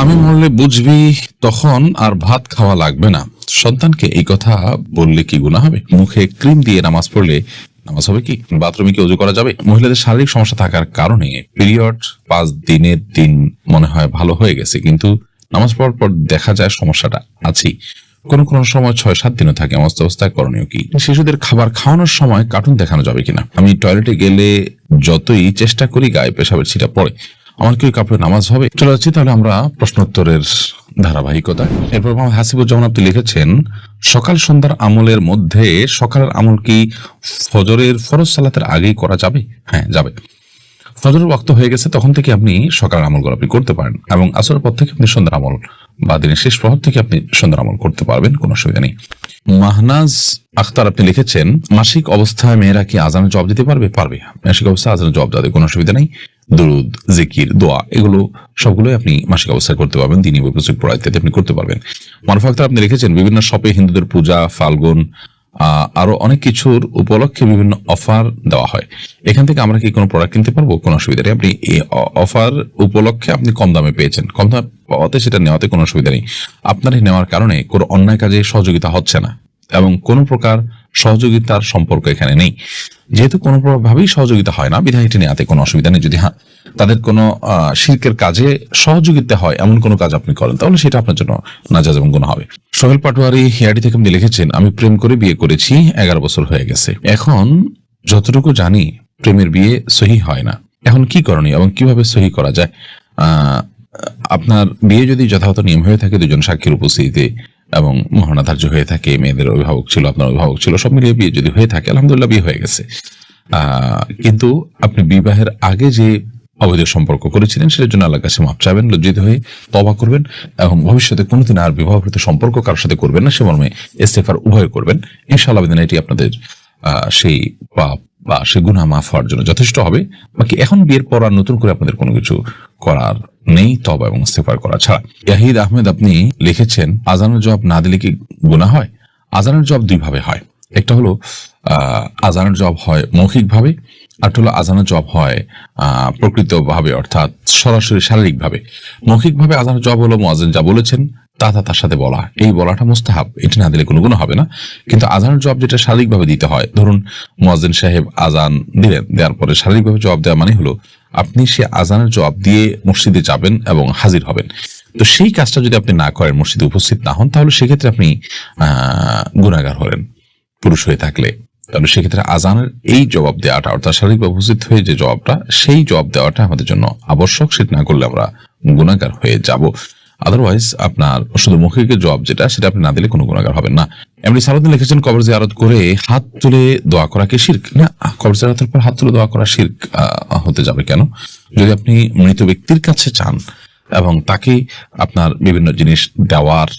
আমি মরলে বুঝবি তখন আর ভাত খাওয়া লাগবে না। সন্তানকে এই কথা বললে কি গুনাহ হবে? মুখে ক্রিম দিয়ে নামাজ পড়লে নামাজ হবে কি? বাথরুমে কি ওযু করা যাবে? মহিলাদের শারীরিক সমস্যা থাকার কারণে পিরিয়ড 5 দিনের দিন মনে হয় ভালো হয়ে গেছে, কিন্তু নামাজ পড়ার পর দেখা যায় সমস্যাটা আছেই। কোন কোন সময় 6-7 দিনও থাকে। এমন অবস্থায় করণীয় কি? শিশুদের খাবার খাওয়ানোর সময় কার্টুন দেখানো যাবে কিনা? আমি টয়লেটে গেলে যতই চেষ্টা করি গায়ে পেশাবের ছিটা পড়ে। আমার কি কাপড়ে নামাজ হবে? চলে যাচ্ছি তাহলে আমরা প্রশ্নোত্তরের ধারাবাহিকতা। এরপর মোহাম্মদ হাসিবুজ্জামান আপনি লিখেছেন, সকাল সন্ধ্যার আমলের মধ্যে সকালের আমল কি ফজরের ফরজ সালাতের আগেই করা যাবে? হ্যাঁ, যাবে। ফজরের ওয়াক্ত হয়ে গেছে তখন থেকে আপনি সকালের আমলগুলো আপনি করতে পারেন, এবং আসরের পর থেকে আপনি সন্ধ্যার আমল বা দিনের শেষ প্রহর থেকে আপনি সন্ধ্যার আমল করতে পারবেন, কোনো অসুবিধা নেই। মাহনাজ আখতার আপনি লিখেছেন, মাসিক অবস্থায় মেয়েরা কি আজানের জবাব দিতে পারবে? পারবে। মাসিক অবস্থায় আজানের জবাব দেওয়া কোনো অসুবিধা নেই। দুরুদ, জিকির, দোয়া এগুলো সবগুলোই আপনি মাসিক অবস্থায় করতে পারবেন। দিনী প্রচুর পড়া ইত্যাদি আপনি করতে পারবেন। মারুফ আখতার আপনি লিখেছেন, বিভিন্ন শপে হিন্দুদের পূজা, ফাল্গুন আরো অনেক কিছুর উপলক্ষে বিভিন্ন অফার দেওয়া হয়। এখান থেকে আমরা কি কোনো প্রোডাক্ট কিনতে পারবো? কোনো অসুবিধা নেই। আপনি এই অফার উপলক্ষে আপনি কম দামে পেয়েছেন, কম দামে পাওয়াতে সেটা নেওয়াতে কোনো অসুবিধা নেই। আপনার নেওয়ার কারণে কোনো অন্যায় কাজে সহযোগিতা হচ্ছে না এবং কোনো প্রকার সহযোগিতার সম্পর্ক এখানে নেই। যেহেতু কোনো ভাবেই সহযোগিতা হয় না, বিধায় এটি নেওয়াতে কোনো অসুবিধা নেই। যদি তাদের কোনো শিরকের কাজে সহযোগিতা হয় এমন কোনো কাজ আপনি করেন, তাহলে সেটা আপনার জন্য নাজায়েজ এবং গুনাহ হবে। সোহেল পাটোয়ারি হিয়াডি থেকে আপনি লিখেছেন, আমি প্রেম করে বিয়ে করেছি, 11 বছর হয়ে গেছে। এখন যতটুকু জানি প্রেমের বিয়ে সহি হয় না। এখন কি করণীয় এবং কিভাবে সহি করা যায়? আপনার বিয়ে যদি যথাযথ নিয়ম হয়ে থাকে, দুজন সাক্ষীর উপস্থিতিতে এবং মহারণা ধার্য হয়ে থাকে, মেয়েদের অভিভাবক ছিল, আপনার অভিভাবক ছিল, সব মিলিয়ে বিয়ে যদি হয়ে থাকে, আলহামদুলিল্লাহ বিয়ে হয়ে গেছে। কিন্তু আপনি বিবাহের আগে যে অবৈধ সম্পর্ক করেছিলেন সেটার জন্য আল্লাহর কাছে মাফ চাইবেন, লজ্জিত হয়ে তওবা করবেন এবং ভবিষ্যতে কোনোদিন আর বিবাহিত সম্পর্ক কারোর সাথে করবেন না, সে মর্মে ইস্তেগফার উভয় করবেন। ইনশাআল্লাহ এটি আপনাদের সেই পাপ বা সে গুনাহ মাফ হওয়ার জন্য যথেষ্ট হবে। বাকি এখন বিয়ের পর আর নতুন করে আপনাদের কোনো কিছু করার নেই, তওবা এবং ইস্তেগফার করা ছাড়া। ইয়াহিদ আহমেদ আপনি লিখেছেন, আজানের জবাব না দিলে কি গুনাহ হয়? আজানের জবাব দুই ভাবে হয়। একটা হলো আজানের জবাব হয় মৌখিক ভাবে, আর হলো আজানের জবাব হয় প্রকৃত ভাবে, অর্থাৎ সরাসরি শারীরিক ভাবে। মৌখিক ভাবে আজানের জবাব হলো মুয়াজ্জিন যা বলেছেন তার সাথে বলা, এই বলাটা মুস্তাহাব, এটি না দিলে কোনো গুনাহ হবে না। কিন্তু আজানের জবাব যেটা শারীরিক ভাবে দিতে হয়, ধরুন মুয়াজ্জিন সাহেব আজান দিলেন, দেওয়ার পরে শারীরিক ভাবে জবাব দেওয়া মানে হলো আপনি সে আজানের জবাব দিয়ে মসজিদে যাবেন এবং হাজির হবেন। তো সেই কাজটা যদি আপনি না করেন, মসজিদে উপস্থিত না হন, তাহলে সেক্ষেত্রে আপনি গুনাহগার হলেন পুরুষ হয়ে থাকলে। তাহলে সেক্ষেত্রে আজানের এই জবাব দেওয়াটা, অর্থাৎ শারীরিকভাবে উপস্থিত হয়ে যে জবাবটা, সেই জবাব দেওয়াটা আমাদের জন্য আবশ্যক। সেটা না করলে আমরা গুনাহগার হয়ে যাব। আদারওয়াইজ আপনার শুধু মৌখিক জবাব যেটা, সেটা আপনি না দিলে কোনো গুনাহগার হবেন না। এমনি সালাউদ্দিন লিখেছেন, কবর জিয়ারত করে হাত তুলে দোয়া করা কি শিরক? না, কবর জিয়ারতের পর হাত তুলে দোয়া করা শিরক হতে যাবে কেন? যদি আপনি মৃত ব্যক্তির কাছে চান এবং তাকে আপনার বিভিন্ন জিনিস দেওয়ার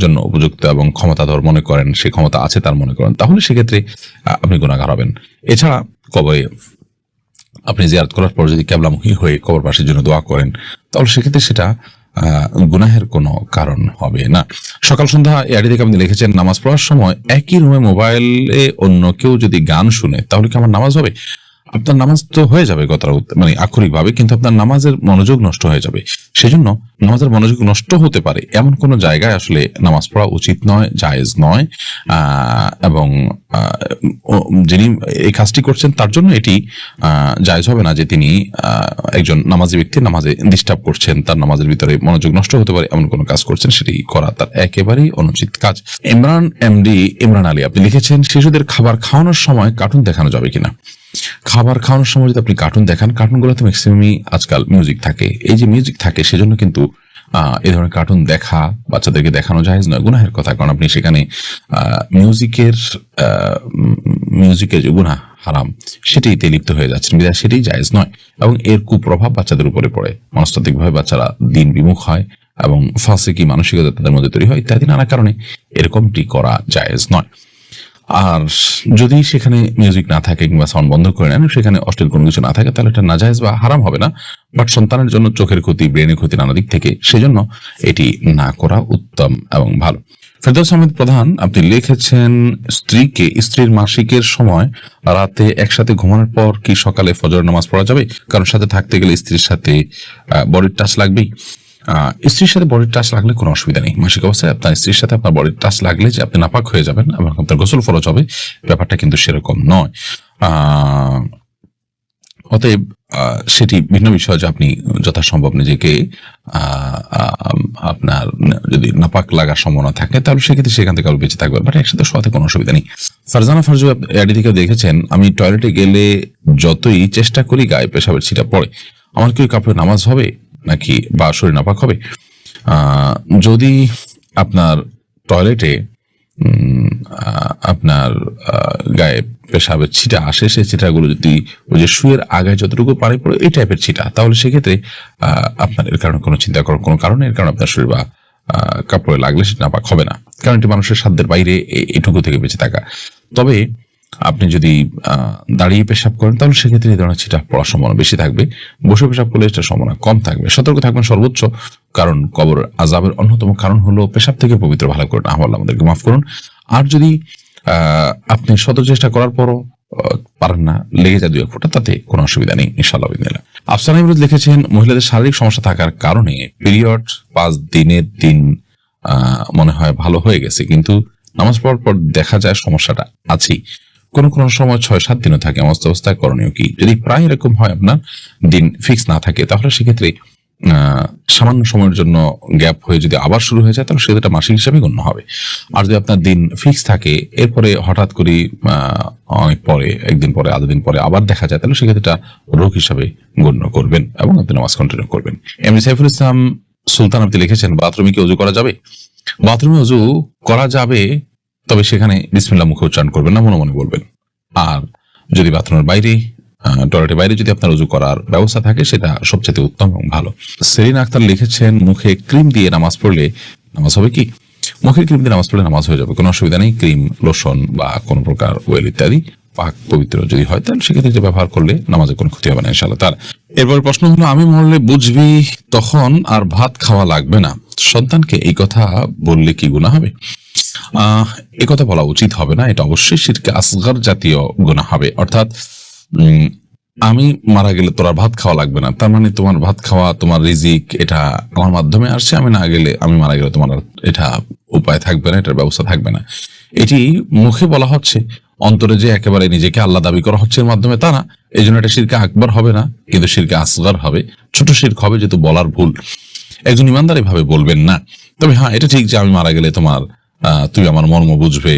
জন্য উপযুক্ত এবং ক্ষমতাধর মনে করেন, সে ক্ষমতা আছে তার মনে করেন, তাহলে সেক্ষেত্রে আপনি গুনাহগার হবেন। এছাড়া কবরে আপনি জিয়ারত করার পর যদি কিবলামুখী হয়ে কবরবাসীর জন্য দোয়া করেন, তাহলে সেক্ষেত্রে সেটা গুনাহের কোনো কারণ হবে না। সকাল সন্ধ্যা এআডি থেকে আপনি লিখেছেন, নামাজ পড়ার সময় একই রুমে মোবাইলে অন্য কেউ যদি গান শুনে, তাহলে কি আমার নামাজ হবে? আপনার নামাজ তো হয়ে যাবে মানে আক্ষরিক ভাবে, কিন্তু আপনার নামাজের মনোযোগ নষ্ট হয়ে যাবে। সেজন্য নামাজের মনোযোগ নষ্ট হতে পারে এমন কোন জায়গায় আসলে নামাজ পড়া উচিত নয়, জায়েজ নয়। এবং যিনি এই কাজটি করছেন তার জন্য এটি জায়েজ হবে না যে তিনি একজন নামাজি ব্যক্তি নামাজে ডিস্টার্ব করছেন, তার নামাজের ভিতরে মনোযোগ নষ্ট হতে পারে এমন কোন কাজ করছেন, সেটি করা তার একেবারেই অনুচিত কাজ। ইমরান আলী আপনি লিখেছেন, শিশুদের খাবার খাওয়ানোর সময় কার্টুন দেখানো যাবে কিনা? খাবার খাওয়ানোর সময় যদি আপনি কার্টুন দেখান, কার্টুনগুলোতে ম্যাক্সিমামই আজকাল মিউজিক থাকে। এই যে মিউজিক থাকে সেজন্য কিন্তু এই ধরনের কার্টুন দেখা বাচ্চাদেরকে দেখানো জায়েজ নয়, গুনাহের কথা। কারণ আপনি সেখানে মিউজিকের যে গুনাহ হারাম সেটাইতে লিপ্ত হয়ে যাচ্ছেন, বিধায় সেটাই জায়েজ নয়। এবং এর কুপ্রভাব বাচ্চাদের উপরে পড়ে, মনস্তাত্ত্বিকভাবে বাচ্চারা দিন বিমুখ হয় এবং ফাসিকি মানসিকতা তাদের মধ্যে তৈরি হয়, ইত্যাদি নানা কারণে এরকমটি করা জায়েজ নয়। আর যদি সেখানে মিউজিক না থাকে কিংবা সাউন্ড বন্ধ করে নেন, সেখানে অশ্লীল কোনো কিছু না থাকে, তাহলে এটা নাজায়েজ বা হারাম হবে না, বাট সন্তানের জন্য চোখের ক্ষতি, ব্রেনের ক্ষতি নানা দিক থেকে, সেজন্য এটি না করা উত্তম এবং ভালো। ফেরদৌস আহমেদ প্রধান আপনি লিখেছেন, স্ত্রীর মাসিকের সময় রাতে একসাথে ঘুমানোর পর কি সকালে ফজর নামাজ পড়া যাবে? কারণ সাথে থাকতে গেলে স্ত্রীর সাথে বডির টাচ লাগবেই। স্ত্রীর সাথে বডির টাচ লাগলে কোনো অসুবিধা নেই। মাসিক অবস্থায় আপনার স্ত্রীর সাথে আপনার বডির টাচ লাগলে যে আপনি নাপাক হয়ে যাবেন এবং আপনার গোসল ফরজ হবে, ব্যাপারটা কিন্তু সেরকম নয়। অতএব সেটি ভিন্ন বিষয় যে আপনি যথাসম্ভব নিজেকে আপনার যদি নাপাক লাগার সম্ভাবনা থাকে তাহলে সেক্ষেত্রে সেখান থেকে আরো বেঁচে থাকবেন, বাট একসাথে শোয়াতে কোনো অসুবিধা নেই। ফারজানা ফারজু এডি থেকে দেখেছেন, আমি টয়লেটে গেলে যতই চেষ্টা করি গায়ে পেশাবের ছিটা পড়ে, আমার কি কাপড়ে নামাজ হবে নাকি বা শরীর নাপাক হবে? যদি আপনার টয়লেটে আপনার গায়ে পেশাবের ছিটা আসে, সেই ছিটাগুলো যদি ওই যে শুয়ের আগায় যতটুকু পানি পড়ে এই টাইপের ছিটা, তাহলে সেক্ষেত্রে আপনার এর কারণে কোনো চিন্তা করার কোনো কারণে, এর কারণে আপনার শরীর বা কাপড়ে লাগলে সেটা নাপাক হবে না, কারণ এটি মানুষের সাধ্যের বাইরে এটুকু থেকে বেঁচে থাকা। তবে আপনি যদি দাঁড়িয়ে পেশাব করেন তাহলে সেক্ষেত্রে এই ধরনের ছিটা পড়ার সম্ভাবনা বেশি থাকবে। বসে পেশাব করলে এটার সম্ভাবনা কম থাকবে। সতর্ক থাকবেন সর্বোচ্চ, কারণ কবর আযাবের অন্যতম কারণ হলো পেশাব থেকে পবিত্র ভালো করে না হওয়া। আমাদেরকে মাফ করুন। আর যদি আপনি শত চেষ্টা করার পরও পারেন না, লেগে যায় 2-1 ফোঁটা, তাতে কোনো অসুবিধা নেই ইনশাআল্লাহ বিদিনিল্লাহ। আফসানা ইমরুদ লিখেছেন, মহিলাদের শারীরিক সমস্যা থাকার কারণে পিরিয়ড 5 দিনের দিন মনে হয় ভালো হয়ে গেছে, কিন্তু নামাজ পড়ার পর দেখা যায় সমস্যাটা আছেই। কোনো কোনো সময় 6-7 দিনও থাকে। অবস্থায় করণীয় কি? যদি প্রায় এরকম হয়, আপনার দিন ফিক্স না থাকে, তাহলে সেক্ষেত্রে সামান্য সময়ের জন্য গ্যাপ হয়ে যদি আবার শুরু হয়ে যায় তাহলে সেটা মাসিক হিসাবে গণ্য হবে। আর যদি আপনার দিন ফিক্স থাকে, এরপরে হঠাৎ করে অনেক পরে, একদিন পরে, আধা দিন পরে আবার দেখা যায়, তাহলে সেক্ষেত্রে রোগ হিসাবে গণ্য করবেন এবং আপনি নামাজ কন্টিনিউ করবেন। এমনি সাইফুল ইসলাম সুলতান আপনি লিখেছেন, বাথরুমে কি ওযু করা যাবে? বাথরুমে ওযু করা যাবে, তবে সেখানে বিসমিল্লাহ মুখে উচ্চারণ করবেন না, মনে মনে বলবেন। আর যদি বাথরুমের বাইরে, টয়লেটের বাইরে যদি আপনার ওযু করার ব্যবস্থা থাকে, সেটা সবচেয়ে উত্তম এবং ভালো। সেলিনা আক্তার লিখেছেন, মুখে ক্রিম দিয়ে নামাজ পড়লে নামাজ হবে কি? মুখে ক্রিম দিয়ে নামাজ পড়লে নামাজ হয়ে যাবে, কোনো অসুবিধা নেই। ক্রিম, লোশন বা কোনো প্রকার ওয়েল ইত্যাদি পাক পবিত্র যদি হয়, তাহলে সেক্ষেত্রে ব্যবহার করলে নামাজের কোনো ক্ষতি হবে না ইনশাআল্লাহ। তার এরপর প্রশ্ন হলো, আমি মরলে বুঝবি তখন আর ভাত খাওয়া লাগবে না, সন্তানকে এই কথা বললে কি গুনাহ হবে? এই কথা বলা উচিত হবে না, এটা অবশ্যই শিরকে আসগর জাতীয় গুনাহ হবে। অর্থাৎ আমি মারা গেলে তোর ভাত খাওয়া লাগবে না, তার মানে তোমার ভাত খাওয়া, তোমার রিজিক এটা আমার মাধ্যমে আসছে, আমি মারা গেলে তোমার এটা উপায় থাকবে না, এটার ব্যবস্থা থাকবে না। এটি মুখে বলা হচ্ছে, অন্তরে যে একেবারে নিজেকে আল্লাহ দাবি করা হচ্ছে এর মাধ্যমে তা না। এই জন্য এটা শিরকে আকবর হবে না, কিন্তু শিরকে আসগর হবে, ছোট শিরক হবে, যেহেতু বলার ভুল। একজন ইমানদার এভাবে বলবেন না। তবে হ্যাঁ, এটা ঠিক যে আমি মারা গেলে তুমি আমার মর্ম বুঝবে,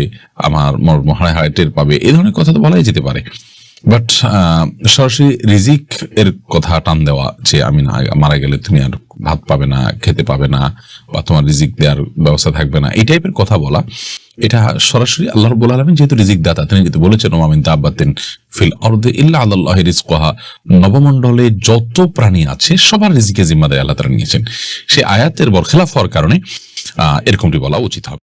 আমার মর্ম হায় টের পাবে, এই ধরনের কথা তো বলাই যেতে পারে। বাট সরাসরি রিজিক এর কথা টান দেওয়া, যে আমি না মারা গেলে তুমি আর ভাত পাবে না, খেতে পাবে না, বা তোমার রিজিক দেওয়ার ব্যবস্থা থাকবে না, এই টাইপের কথা বলা, এটা সরাসরি আল্লাহ রাব্বুল আলামিন যেহেতু রিজিক দাতা, তিনি যেহেতু বলেছেন, ওয়া মিন দাব্বাতিন ফিল আরদি ইল্লা আলাল্লাহি রিজকুহা, নবমণ্ডলে যত প্রাণী আছে সবার রিজিকের জিম্মাদারি আল্লাহ তাআলা নিয়েছেন। সেই আয়াতের বরখেলাফ হওয়ার কারণে এরকমটি বলা উচিত হবে।